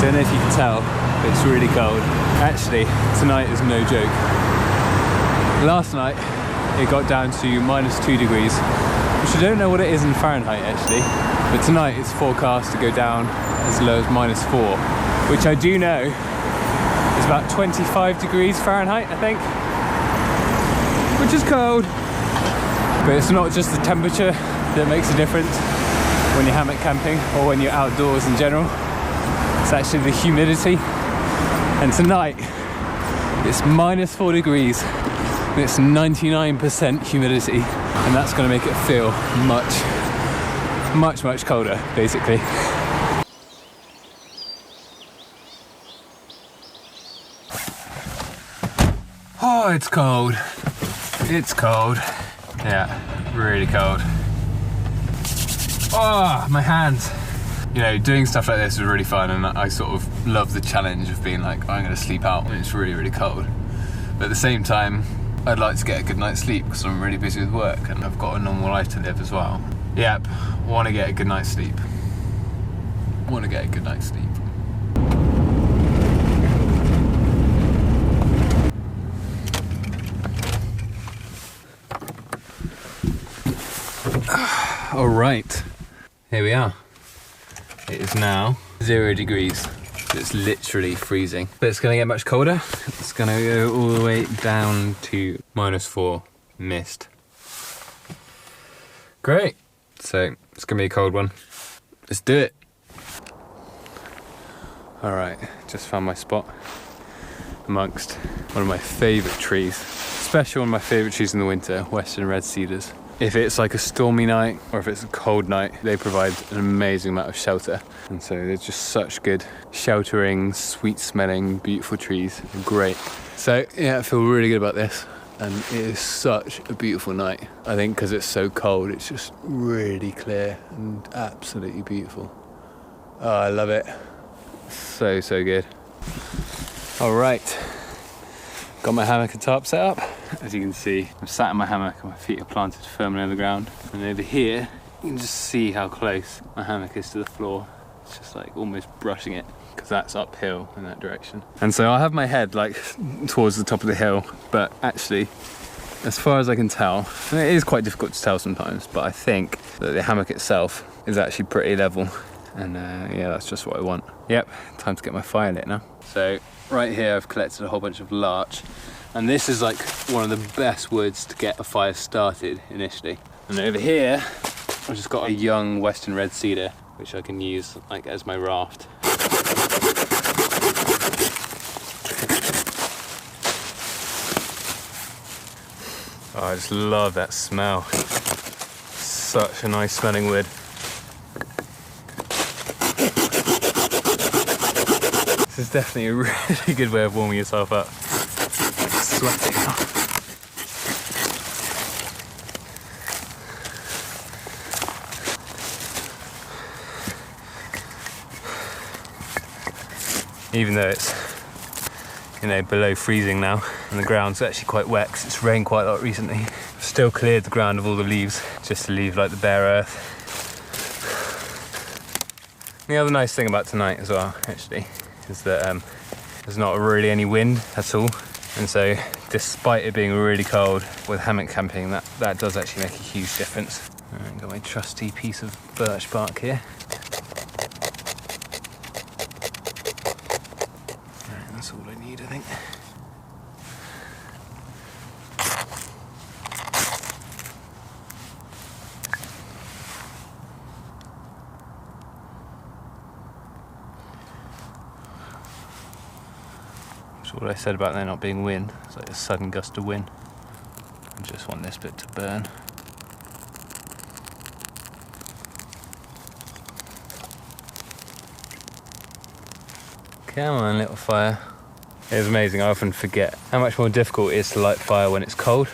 don't know if you can tell, but it's really cold. Actually, tonight is no joke. Last night, it got down to -2 degrees, which I don't know what it is in Fahrenheit actually, but tonight it's forecast to go down as low as -4, which I do know is about 25 degrees Fahrenheit, I think, which is cold. But it's not just the temperature that makes a difference when you're hammock camping or when you're outdoors in general. It's actually the humidity. And tonight it's -4 degrees and it's 99% humidity, and that's going to make it feel much colder basically. Oh, it's cold. It's cold. Yeah, really cold. Oh, my hands. You know, doing stuff like this is really fun, and I sort of love the challenge of being like, I'm going to sleep out when it's really cold. But at the same time, I'd like to get a good night's sleep because I'm really busy with work and I've got a normal life to live as well. Yep, want to get a good night's sleep. Want to get a good night's sleep. All right, here we are. It is now 0 degrees. It's literally freezing. But it's gonna get much colder. It's gonna go all the way down to -4 mist. Great. So it's gonna be a cold one. Let's do it. All right, just found my spot amongst one of my favorite trees. Especially one of my favorite trees in the winter, western red cedars. If it's like a stormy night or if it's a cold night, they provide an amazing amount of shelter. And so they're just such good sheltering, sweet smelling, beautiful trees. They're great. So yeah, I feel really good about this. And it is such a beautiful night. I think because it's so cold, it's just really clear and absolutely beautiful. Oh, I love it. So good. All right. Got my hammock and tarp set up. As you can see, I'm sat in my hammock and my feet are planted firmly on the ground. And over here, you can just see how close my hammock is to the floor. It's just like almost brushing it, because that's uphill in that direction. And so I have my head like towards the top of the hill, but actually, as far as I can tell, and it is quite difficult to tell sometimes, but I think that the hammock itself is actually pretty level. And yeah, that's just what I want. Yep, time to get my fire lit now. So right here I've collected a whole bunch of larch, and this is like one of the best woods to get a fire started initially. And over here I've just got a young western red cedar which I can use like as my raft. Oh, I just love that smell. Such a nice smelling wood. This is definitely a really good way of warming yourself up. Sweating now. Even though it's, you know, below freezing now, and the ground's actually quite wet because it's rained quite a lot recently. I've still cleared the ground of all the leaves just to leave like the bare earth. The other nice thing about tonight as well, actually, is that there's not really any wind at all, and so despite it being really cold with hammock camping, that does actually make a huge difference. I've got my trusty piece of birch bark here. Right, that's all I need, I think. What I said about there not being wind, it's like a sudden gust of wind. I just want this bit to burn. Come on, little fire. It's amazing, I often forget how much more difficult it is to light fire when it's cold.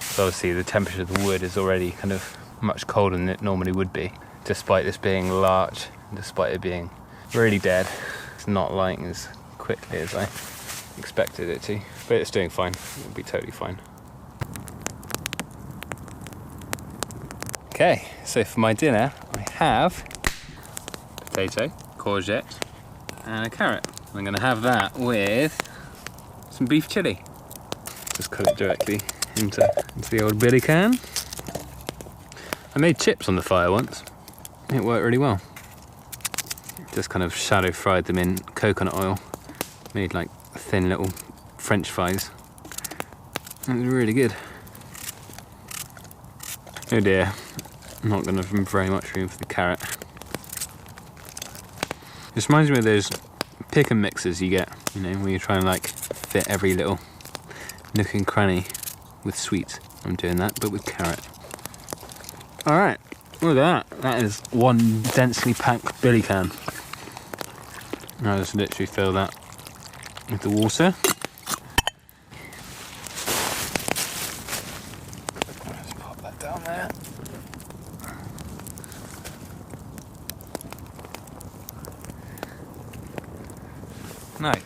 So obviously the temperature of the wood is already kind of much colder than it normally would be. Despite this being larch, and despite it being really dead, it's not lighting as quickly as I expected it to, but it's doing fine. It'll be totally fine. Okay, so for my dinner I have potato, courgette, and a carrot. I'm gonna have that with some beef chilli. Just cut it directly into the old billy can. I made chips on the fire once. It worked really well. Just kind of shallow fried them in coconut oil. Made like thin little French fries. It was really good. Oh dear, I'm not gonna have very much room for the carrot. This reminds me of those pick and mixes you get, you know, when you're trying to like fit every little nook and cranny with sweets. I'm doing that, but with carrot. All right, look at that. That is one densely packed billy can. I'll just literally fill that with the water. Just pop that down there. Nice.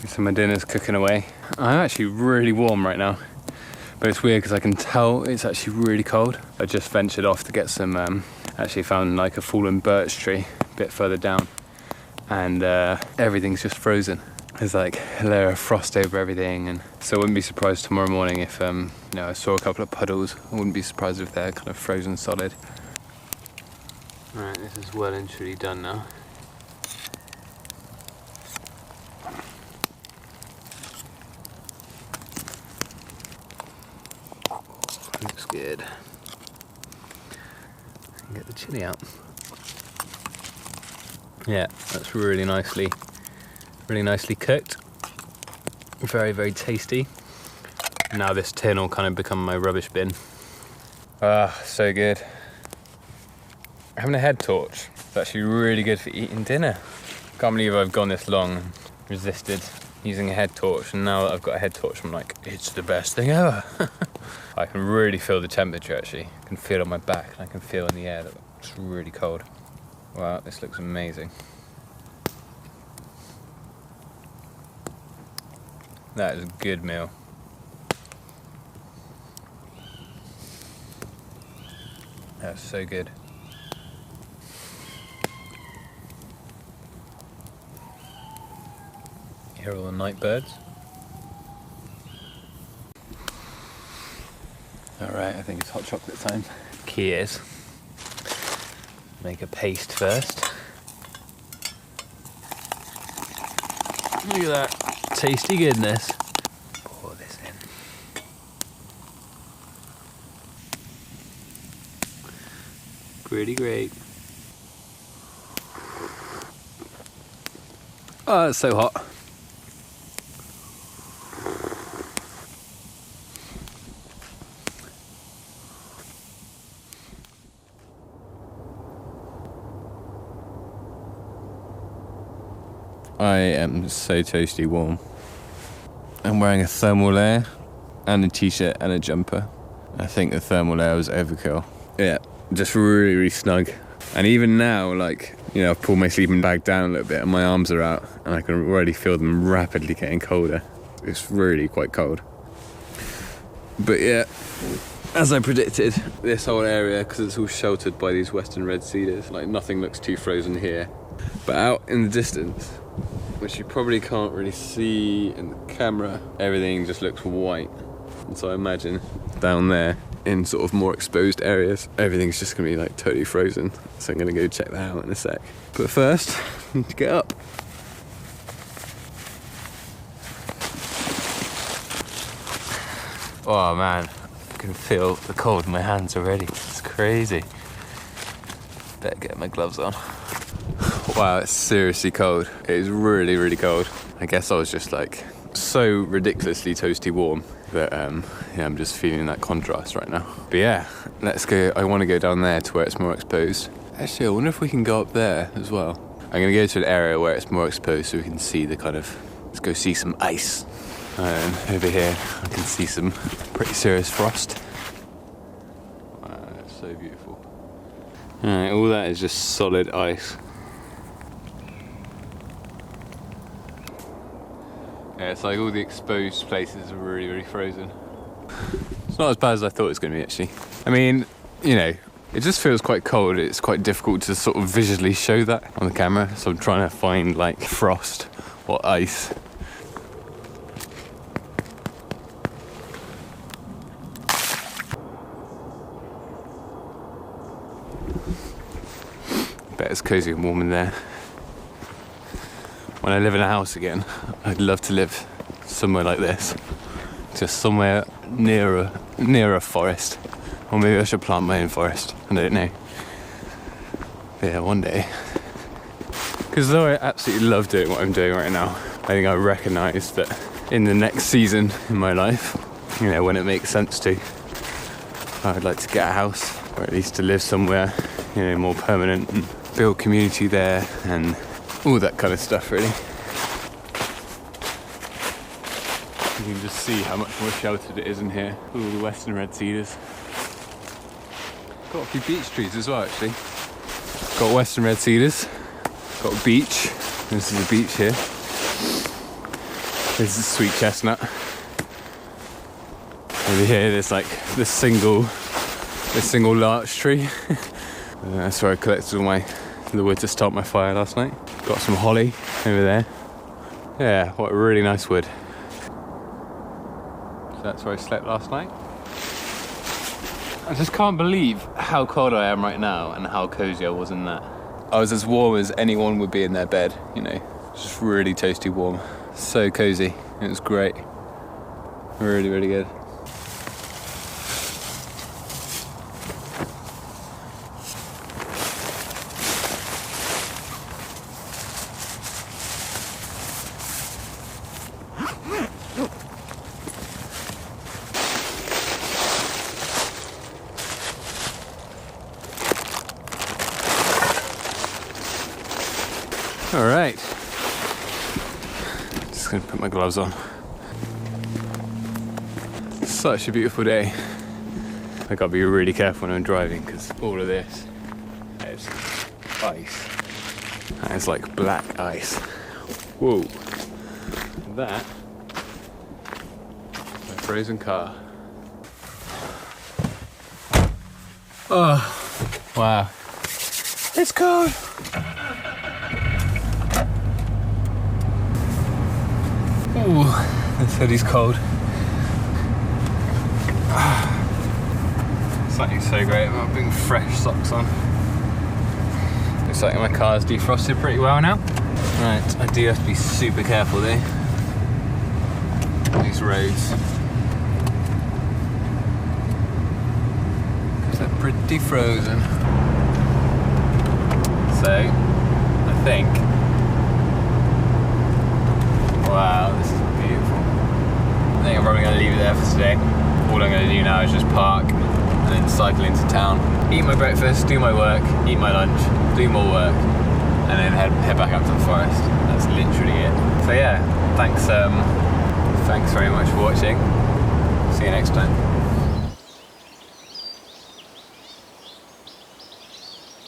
So my dinner's cooking away. I'm actually really warm right now, but it's weird because I can tell it's actually really cold. I just ventured off to get some, actually found like a fallen birch tree a bit further down, and everything's just frozen. There's like a layer of frost over everything, and so I wouldn't be surprised tomorrow morning if you know, I saw a couple of puddles. I wouldn't be surprised if they're kind of frozen solid. Alright, this is well and truly done now. Looks good. Get the chili out. Yeah, that's really nicely cooked. Very, very tasty. Now this tin will kind of become my rubbish bin. Ah, so good. Having a head torch is actually really good for eating dinner. Can't believe I've gone this long and resisted using a head torch, and now that I've got a head torch, I'm like, it's the best thing ever. I can really feel the temperature actually. I can feel it on my back, and I can feel in the air that it's really cold. Wow, this looks amazing. That is a good meal. That's so good. You hear all the night birds? Alright, I think it's hot chocolate time. Key is, make a paste first. Look at that tasty goodness. Pour this in. Pretty great. Oh, it's so hot. I am so toasty warm. I'm wearing a thermal layer and a t-shirt and a jumper. I think the thermal layer was overkill. Yeah, just really, really snug. And even now, like, you know, I've pulled my sleeping bag down a little bit and my arms are out and I can already feel them rapidly getting colder. It's really quite cold. But yeah, as I predicted, this whole area, because it's all sheltered by these western red cedars, like nothing looks too frozen here. But out in the distance, which you probably can't really see in the camera, everything just looks white. And so I imagine down there, in sort of more exposed areas, everything's just gonna be like totally frozen. So I'm gonna go check that out in a sec. But first, I need to get up. Oh man, I can feel the cold in my hands already. It's crazy. Better get my gloves on. Wow, it's seriously cold. It is really, really cold. I guess I was just like so ridiculously toasty warm that yeah, I'm just feeling that contrast right now. But yeah, let's go. I want to go down there to where it's more exposed. Actually, I wonder if we can go up there as well. I'm gonna go to an area where it's more exposed so we can see the kind of, let's go see some ice. And over here, I can see some pretty serious frost. Wow, that's so beautiful. Alright, all that is just solid ice. Yeah, it's like all the exposed places are really, really frozen. It's not as bad as I thought it was going to be, actually. I mean, you know, it just feels quite cold. It's quite difficult to sort of visually show that on the camera. So I'm trying to find like frost or ice. Bet it's cozy and warm in there. When I live in a house again, I'd love to live somewhere like this. Just somewhere near a forest. Or maybe I should plant my own forest. I don't know. But yeah, one day. Because though I absolutely love doing what I'm doing right now, I think I recognise that in the next season in my life, you know, when it makes sense to, I would like to get a house, or at least to live somewhere, you know, more permanent and build community there and all that kind of stuff, really. You can just see how much more sheltered it is in here. All the western red cedars. Got a few beech trees as well, actually. Got western red cedars. Got a beech. This is a beech here. This is sweet chestnut. Over here, there's like this single larch tree. That's where I collected all the wood to start my fire last night. Got some holly over there. Yeah, what a really nice wood. So that's where I slept last night. I just can't believe how cold I am right now and how cozy I was in that. I was as warm as anyone would be in their bed, you know, just really toasty warm. So cozy, it was great. Really, really good. All right, just gonna put my gloves on. Such a beautiful day. I gotta be really careful when I'm driving because all of this is ice. That is like black ice. Whoa. That is my frozen car. Oh, wow. It's cold. Ooh, this hoodie's cold. Something so great about putting fresh socks on. Looks like my car's defrosted pretty well now. Right, I do have to be super careful though. These roads. Because they're pretty frozen. So, I think wow, this is beautiful. I think I'm probably going to leave it there for today. All I'm going to do now is just park and then cycle into town, eat my breakfast, do my work, eat my lunch, do more work, and then head back up to the forest. That's literally it. So yeah, thanks very much for watching. See you next time.